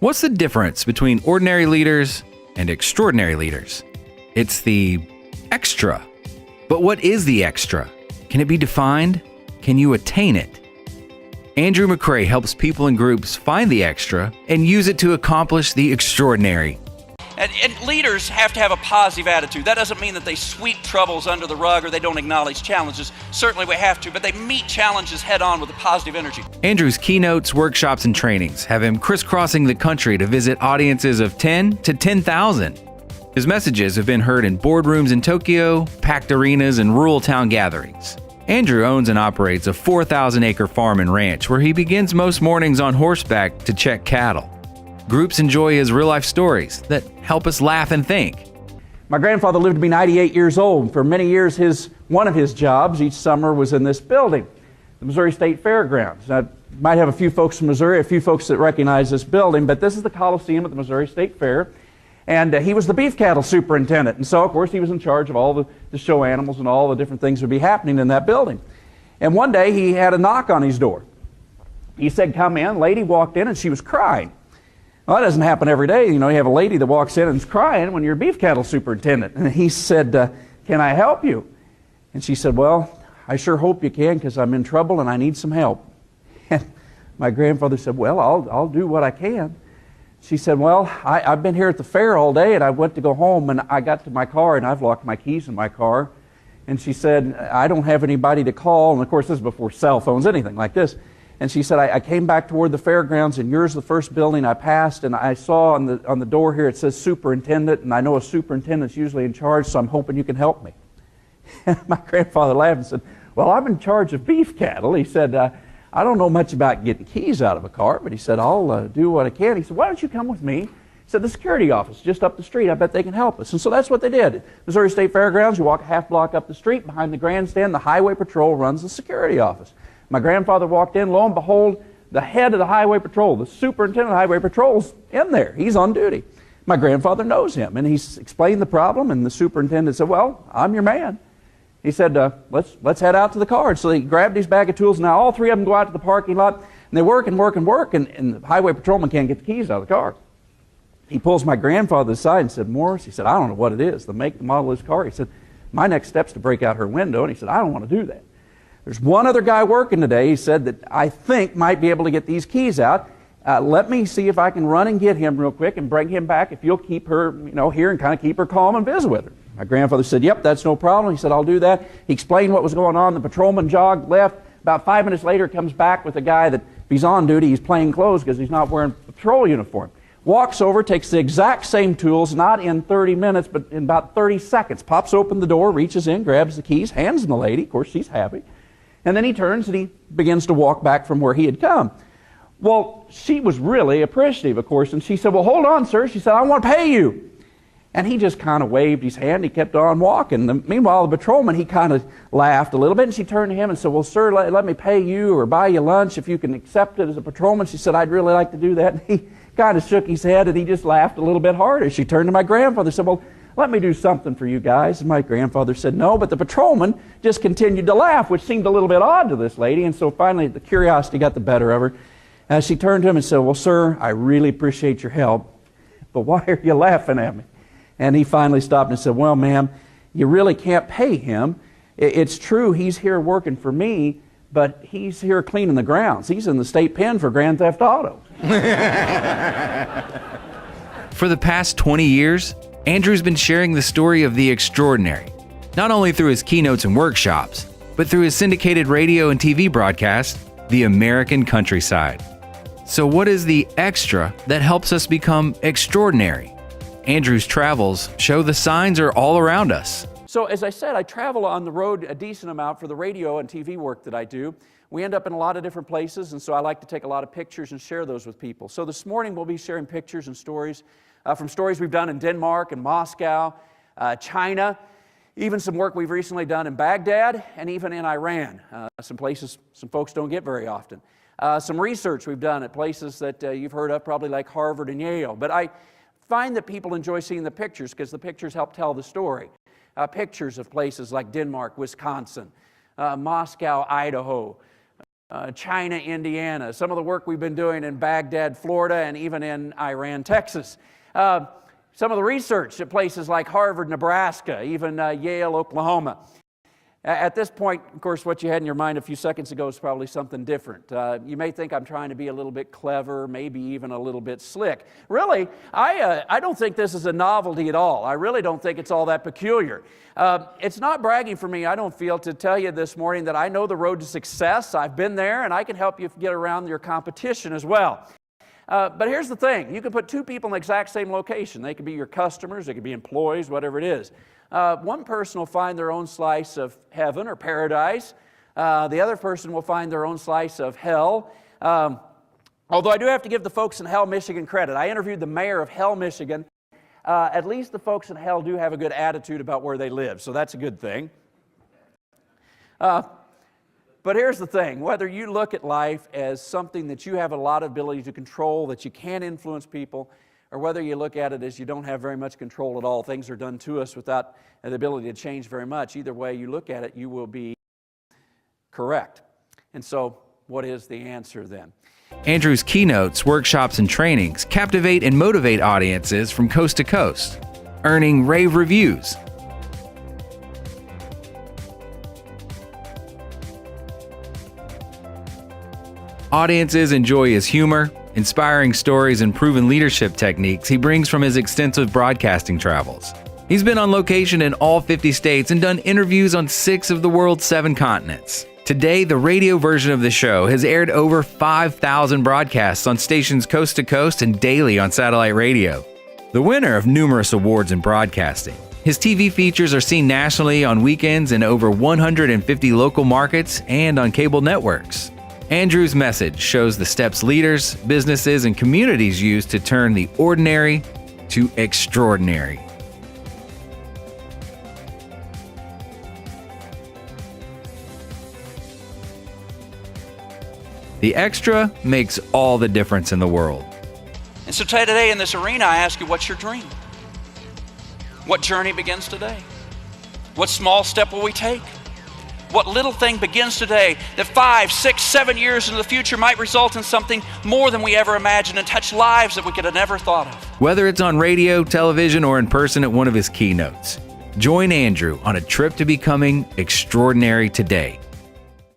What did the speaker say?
What's the difference between ordinary leaders and extraordinary leaders? It's the extra. But what is the extra? Can it be defined? Can you attain it? Andrew McCrea helps people and groups find the extra and use it to accomplish the extraordinary. And leaders have to have a positive attitude. That doesn't mean that they sweep troubles under the rug or they don't acknowledge challenges. Certainly we have to, but they meet challenges head on with a positive energy. Andrew's keynotes, workshops, and trainings have him crisscrossing the country to visit audiences of 10 to 10,000. His messages have been heard in boardrooms in Tokyo, packed arenas, and rural town gatherings. Andrew owns and operates a 4,000-acre farm and ranch where he begins most mornings on horseback to check cattle. Groups enjoy his real-life stories that help us laugh and think. My grandfather lived to be 98 years old. For many years, one of his jobs each summer was in this building, the Missouri State Fairgrounds. Now, I might have a few folks from Missouri, a few folks that recognize this building, but this is the Coliseum at the Missouri State Fair. And he was the beef cattle superintendent. And so, of course, he was in charge of all the show animals and all the different things that would be happening in that building. And one day, he had a knock on his door. He said, "Come in." Lady walked in, and she was crying. Well, that doesn't happen every day. You know, you have a lady that walks in and is crying when you're a beef cattle superintendent. And he said, "Can I help you?" And she said, "Well, I sure hope you can, because I'm in trouble and I need some help." And my grandfather said, "Well, I'll do what I can." She said, "Well, I've been here at the fair all day, and I went to go home, and I got to my car, and I've locked my keys in my car." And she said, "I don't have anybody to call." And of course, this is before cell phones, anything like this. And she said, I came back toward the fairgrounds, and yours the first building I passed, and I saw on the door here it says superintendent, and I know a superintendent's usually in charge, so I'm hoping you can help me." And my grandfather laughed and said, "Well, I'm in charge of beef cattle." He said, "I don't know much about getting keys out of a car, but," he said, "I'll do what I can." He said, "Why don't you come with me?" He said, "The security office just up the street. I bet they can help us." And so that's what they did. Missouri State Fairgrounds, you walk a half block up the street, behind the grandstand, the highway patrol runs the security office. My grandfather walked in, lo and behold, the head of the highway patrol, the superintendent of the highway patrol's in there. He's on duty. My grandfather knows him, and he's explained the problem, and the superintendent said, "Well, I'm your man." He said, let's head out to the car." So he grabbed his bag of tools, and now all three of them go out to the parking lot, and they work, and the highway patrolman can't get the keys out of the car. He pulls my grandfather aside and said, "Morris," he said, "I don't know what it is, the make and model of this car." He said, "My next step's to break out her window." And he said, "I don't want to do that. There's one other guy working today," he said, "that I think might be able to get these keys out. Let me see if I can run and get him real quick and bring him back if you'll keep her, here and kind of keep her calm and visit with her." My grandfather said, "Yep, that's no problem." He said, "I'll do that." He explained what was going on. The patrolman jogged left. About 5 minutes later, comes back with a guy that, if he's on duty, he's plain clothes because he's not wearing a patrol uniform. Walks over, takes the exact same tools, not in 30 minutes, but in about 30 seconds. Pops open the door, reaches in, grabs the keys, hands them to the lady. Of course, she's happy. And then he turns and he begins to walk back from where he had come. Well, she was really appreciative, of course, and she said, "Well, hold on, sir." She said, "I want to pay you." And he just kind of waved his hand. He kept on walking. Meanwhile, the patrolman, he kind of laughed a little bit, and she turned to him and said, "Well, sir, let me pay you or buy you lunch if you can accept it as a patrolman." She said, "I'd really like to do that." And he kind of shook his head, and he just laughed a little bit harder. She turned to my grandfather and said, "Well, let me do something for you guys." And my grandfather said no, but the patrolman just continued to laugh, which seemed a little bit odd to this lady. And so finally, the curiosity got the better of her. She turned to him and said, "Well, sir, I really appreciate your help, but why are you laughing at me?" And he finally stopped and said, "Well, ma'am, you really can't pay him. It's true he's here working for me, but he's here cleaning the grounds. He's in the state pen for grand theft auto." For the past 20 years, Andrew's been sharing the story of the extraordinary, not only through his keynotes and workshops, but through his syndicated radio and TV broadcast, The American Countryside. So what is the extra that helps us become extraordinary? Andrew's travels show the signs are all around us. So as I said, I travel on the road a decent amount for the radio and TV work that I do. We end up in a lot of different places, and so I like to take a lot of pictures and share those with people. So this morning we'll be sharing pictures and stories from stories we've done in Denmark and Moscow, China, even some work we've recently done in Baghdad and even in Iran, some places some folks don't get very often. Some research we've done at places that you've heard of, probably like Harvard and Yale. But I find that people enjoy seeing the pictures because the pictures help tell the story. Pictures of places like Denmark, Wisconsin, Moscow, Idaho, China, Indiana, some of the work we've been doing in Baghdad, Florida, and even in Iran, Texas. Some of the research at places like Harvard, Nebraska, even Yale, Oklahoma. At this point, of course, what you had in your mind a few seconds ago is probably something different. You may think I'm trying to be a little bit clever, maybe even a little bit slick. Really, I don't think this is a novelty at all. I really don't think it's all that peculiar. It's not bragging for me, I don't feel, to tell you this morning that I know the road to success. I've been there, and I can help you get around your competition as well. But here's the thing. You can put two people in the exact same location. They could be your customers, they could be employees, whatever it is. One person will find their own slice of heaven or paradise. The other person will find their own slice of hell. Although I do have to give the folks in Hell, Michigan credit. I interviewed the mayor of Hell, Michigan. At least the folks in Hell do have a good attitude about where they live, so that's a good thing. But here's the thing. Whether you look at life as something that you have a lot of ability to control, that you can influence people, or whether you look at it as you don't have very much control at all, things are done to us without the ability to change very much. Either way you look at it, you will be correct. And so, what is the answer then? Andrew's keynotes, workshops, and trainings captivate and motivate audiences from coast to coast, earning rave reviews. Audiences enjoy his humor, inspiring stories, and proven leadership techniques he brings from his extensive broadcasting travels. He's been on location in all 50 states and done interviews on 6 of the world's 7 continents. Today, the radio version of the show has aired over 5,000 broadcasts on stations coast to coast and daily on satellite radio. The winner of numerous awards in broadcasting, his TV features are seen nationally on weekends in over 150 local markets and on cable networks. Andrew's message shows the steps leaders, businesses, and communities use to turn the ordinary to extraordinary. The extra makes all the difference in the world. And so today in this arena, I ask you, what's your dream? What journey begins today? What small step will we take? What little thing begins today that 5, 6, 7 years into the future might result in something more than we ever imagined and touch lives that we could have never thought of? Whether it's on radio, television, or in person at one of his keynotes, join Andrew on a trip to becoming extraordinary today.